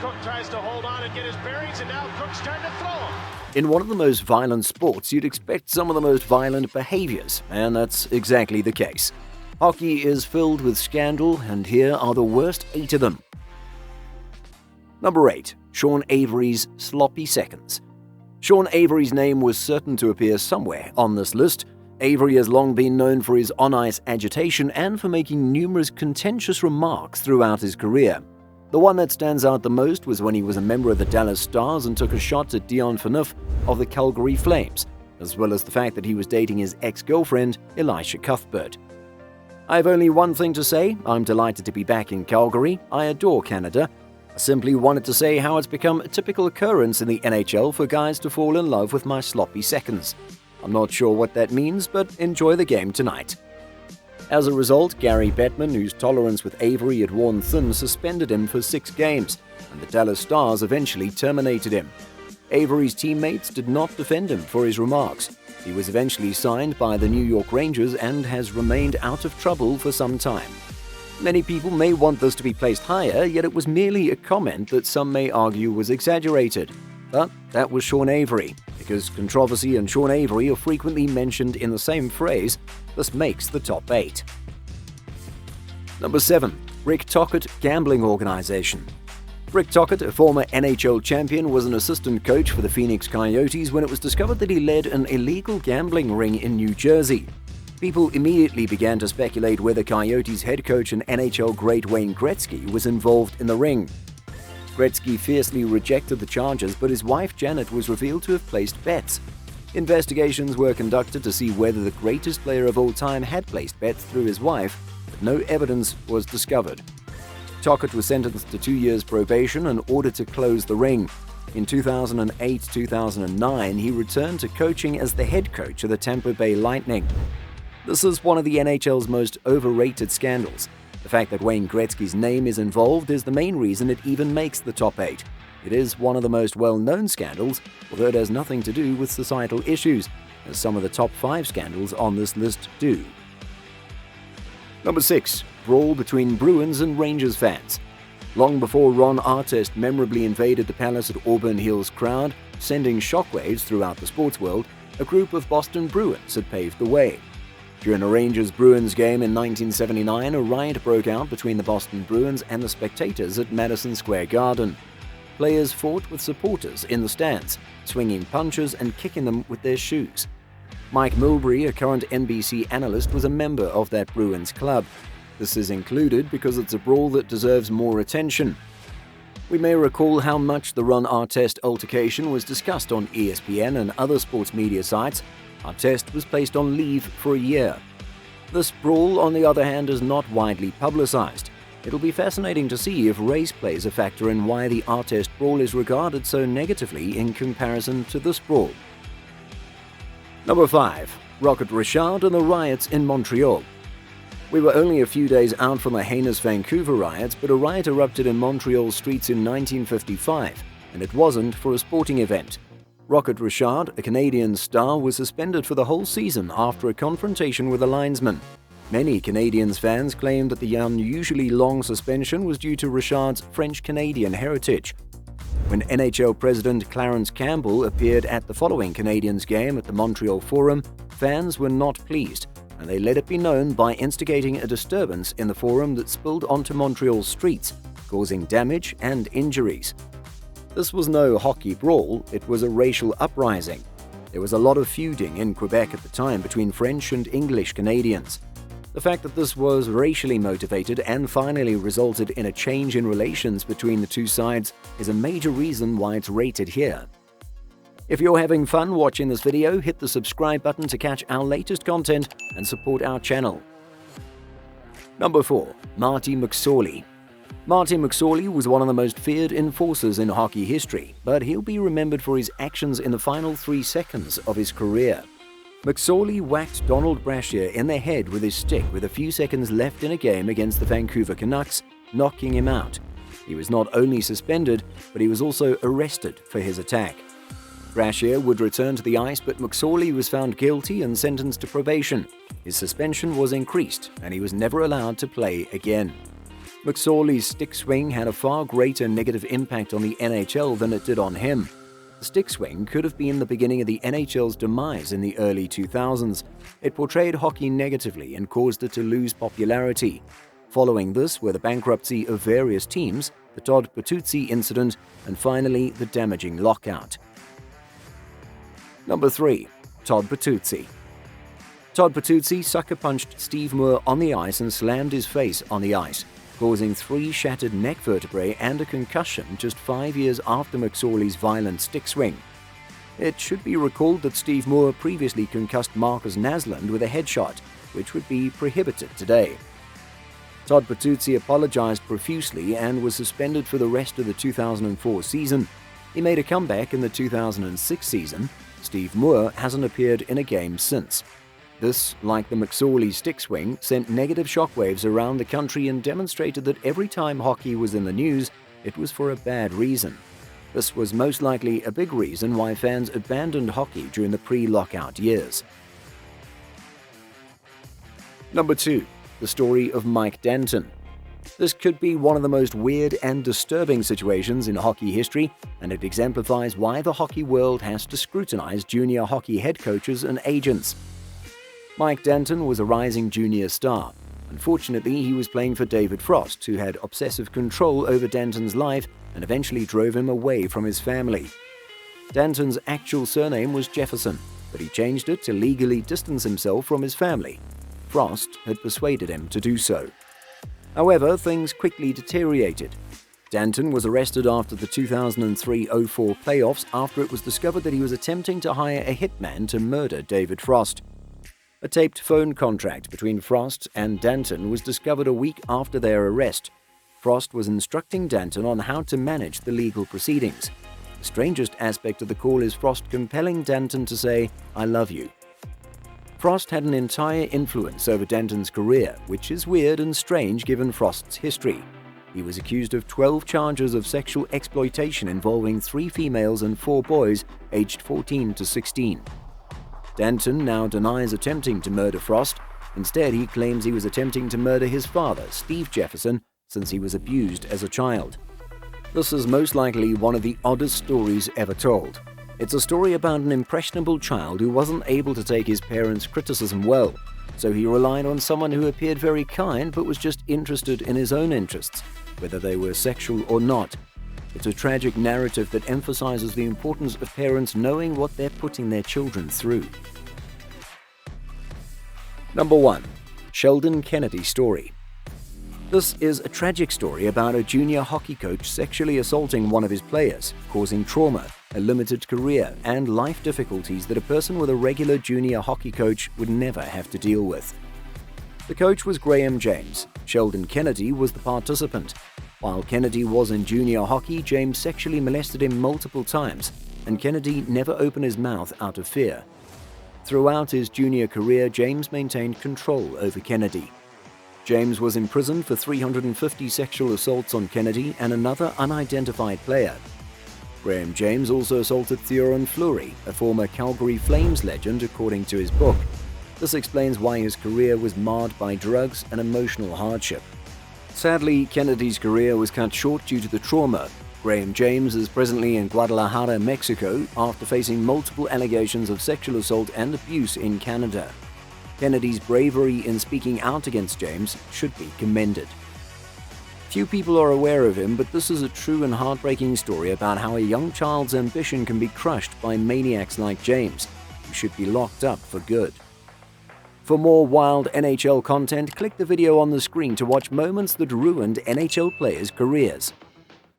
Cook tries to hold on and get his bearings, and now Cook's starting to throw him. In one of the most violent sports, you'd expect some of the most violent behaviors, and that's exactly the case. Hockey is filled with scandal, and here are the worst 8 of them. Number 8. Sean Avery's sloppy seconds. Sean Avery's name was certain to appear somewhere on this list. Avery has long been known for his on-ice agitation and for making numerous contentious remarks throughout his career. The one that stands out the most was when he was a member of the Dallas Stars and took a shot at Dion Phaneuf of the Calgary Flames, as well as the fact that he was dating his ex-girlfriend, Elisha Cuthbert. I have only one thing to say. I'm delighted to be back in Calgary. I adore Canada. I simply wanted to say how it's become a typical occurrence in the NHL for guys to fall in love with my sloppy seconds. I'm not sure what that means, but enjoy the game tonight. As a result, Gary Bettman, whose tolerance with Avery had worn thin, suspended him for 6 games, and the Dallas Stars eventually terminated him. Avery's teammates did not defend him for his remarks. He was eventually signed by the New York Rangers and has remained out of trouble for some time. Many people may want this to be placed higher, yet it was merely a comment that some may argue was exaggerated. But that was Sean Avery. Because controversy and Sean Avery are frequently mentioned in the same phrase, this makes the top 8. Number 7. Rick Tocchet Gambling Organization. Rick Tocchet, a former NHL champion, was an assistant coach for the Phoenix Coyotes when it was discovered that he led an illegal gambling ring in New Jersey. People immediately began to speculate whether Coyotes head coach and NHL great Wayne Gretzky was involved in the ring. Gretzky fiercely rejected the charges, but his wife Janet was revealed to have placed bets. Investigations were conducted to see whether the greatest player of all time had placed bets through his wife, but no evidence was discovered. Tocchet was sentenced to 2 years probation and ordered to close the ring. In 2008-2009, he returned to coaching as the head coach of the Tampa Bay Lightning. This is one of the NHL's most overrated scandals. The fact that Wayne Gretzky's name is involved is the main reason it even makes the top 8. It is one of the most well-known scandals, although it has nothing to do with societal issues, as some of the top 5 scandals on this list do. Number 6. Brawl between Bruins and Rangers fans. Long before Ron Artest memorably invaded the Palace at Auburn Hills crowd, sending shockwaves throughout the sports world, a group of Boston Bruins had paved the way. During a Rangers-Bruins game in 1979, a riot broke out between the Boston Bruins and the spectators at Madison Square Garden. Players fought with supporters in the stands, swinging punches and kicking them with their shoes. Mike Milbury, a current NBC analyst, was a member of that Bruins club. This is included because it's a brawl that deserves more attention. We may recall how much the Ron Artest altercation was discussed on ESPN and other sports media sites. Artest was placed on leave for a year. This brawl, on the other hand, is not widely publicized. It'll be fascinating to see if race plays a factor in why the Artest brawl is regarded so negatively in comparison to this brawl. Number 5. Rocket Richard and the riots in Montreal. We were only a few days out from the heinous Vancouver riots, but a riot erupted in Montreal streets in 1955, and it wasn't for a sporting event. Rocket Richard, a Canadian star, was suspended for the whole season after a confrontation with a linesman. Many Canadiens fans claimed that the unusually long suspension was due to Richard's French-Canadian heritage. When NHL President Clarence Campbell appeared at the following Canadiens game at the Montreal Forum, fans were not pleased, and they let it be known by instigating a disturbance in the Forum that spilled onto Montreal's streets, causing damage and injuries. This was no hockey brawl, it was a racial uprising. There was a lot of feuding in Quebec at the time between French and English Canadians. The fact that this was racially motivated and finally resulted in a change in relations between the two sides is a major reason why it's rated here. If you're having fun watching this video, hit the subscribe button to catch our latest content and support our channel. Number 4. Marty McSorley. Marty McSorley was one of the most feared enforcers in hockey history, but he'll be remembered for his actions in the final 3 seconds of his career. McSorley whacked Donald Brashear in the head with his stick with a few seconds left in a game against the Vancouver Canucks, knocking him out. He was not only suspended, but he was also arrested for his attack. Brashear would return to the ice, but McSorley was found guilty and sentenced to probation. His suspension was increased, and he was never allowed to play again. McSorley's stick swing had a far greater negative impact on the NHL than it did on him. The stick swing could have been the beginning of the NHL's demise in the early 2000s. It portrayed hockey negatively and caused it to lose popularity. Following this were the bankruptcy of various teams, the Todd Bertucci incident, and finally the damaging lockout. Number 3. Todd Bertucci. Todd Bertucci sucker-punched Steve Moore on the ice and slammed his face on the ice, causing 3 shattered neck vertebrae and a concussion just 5 years after McSorley's violent stick swing. It should be recalled that Steve Moore previously concussed Marcus Naslund with a headshot, which would be prohibited today. Todd Bertucci apologized profusely and was suspended for the rest of the 2004 season. He made a comeback in the 2006 season. Steve Moore hasn't appeared in a game since. This, like the McSorley stick swing, sent negative shockwaves around the country and demonstrated that every time hockey was in the news, it was for a bad reason. This was most likely a big reason why fans abandoned hockey during the pre-lockout years. Number 2. The story of Mike Denton. This could be one of the most weird and disturbing situations in hockey history, and it exemplifies why the hockey world has to scrutinize junior hockey head coaches and agents. Mike Denton was a rising junior star. Unfortunately, he was playing for David Frost, who had obsessive control over Denton's life and eventually drove him away from his family. Denton's actual surname was Jefferson, but he changed it to legally distance himself from his family. Frost had persuaded him to do so. However, things quickly deteriorated. Denton was arrested after the 2003-04 playoffs after it was discovered that he was attempting to hire a hitman to murder David Frost. A taped phone contract between Frost and Denton was discovered a week after their arrest. Frost was instructing Denton on how to manage the legal proceedings. The strangest aspect of the call is Frost compelling Denton to say, "I love you." Frost had an entire influence over Denton's career, which is weird and strange given Frost's history. He was accused of 12 charges of sexual exploitation involving 3 females and 4 boys aged 14 to 16. Denton now denies attempting to murder Frost. Instead, he claims he was attempting to murder his father, Steve Jefferson, since he was abused as a child. This is most likely one of the oddest stories ever told. It's a story about an impressionable child who wasn't able to take his parents' criticism well, so he relied on someone who appeared very kind but was just interested in his own interests, whether they were sexual or not. It's a tragic narrative that emphasizes the importance of parents knowing what they're putting their children through. Number 1. Sheldon Kennedy story. This is a tragic story about a junior hockey coach sexually assaulting one of his players, causing trauma, a limited career, and life difficulties that a person with a regular junior hockey coach would never have to deal with. The coach was Graham James. Sheldon Kennedy was the participant. While Kennedy was in junior hockey, James sexually molested him multiple times, and Kennedy never opened his mouth out of fear. Throughout his junior career, James maintained control over Kennedy. James was imprisoned for 350 sexual assaults on Kennedy and another unidentified player. Graham James also assaulted Theoren Fleury, a former Calgary Flames legend, according to his book. This explains why his career was marred by drugs and emotional hardship. Sadly, Kennedy's career was cut short due to the trauma. Graham James is presently in Guadalajara, Mexico, after facing multiple allegations of sexual assault and abuse in Canada. Kennedy's bravery in speaking out against James should be commended. Few people are aware of him, but this is a true and heartbreaking story about how a young child's ambition can be crushed by maniacs like James, who should be locked up for good. For more wild NHL content, click the video on the screen to watch moments that ruined NHL players' careers.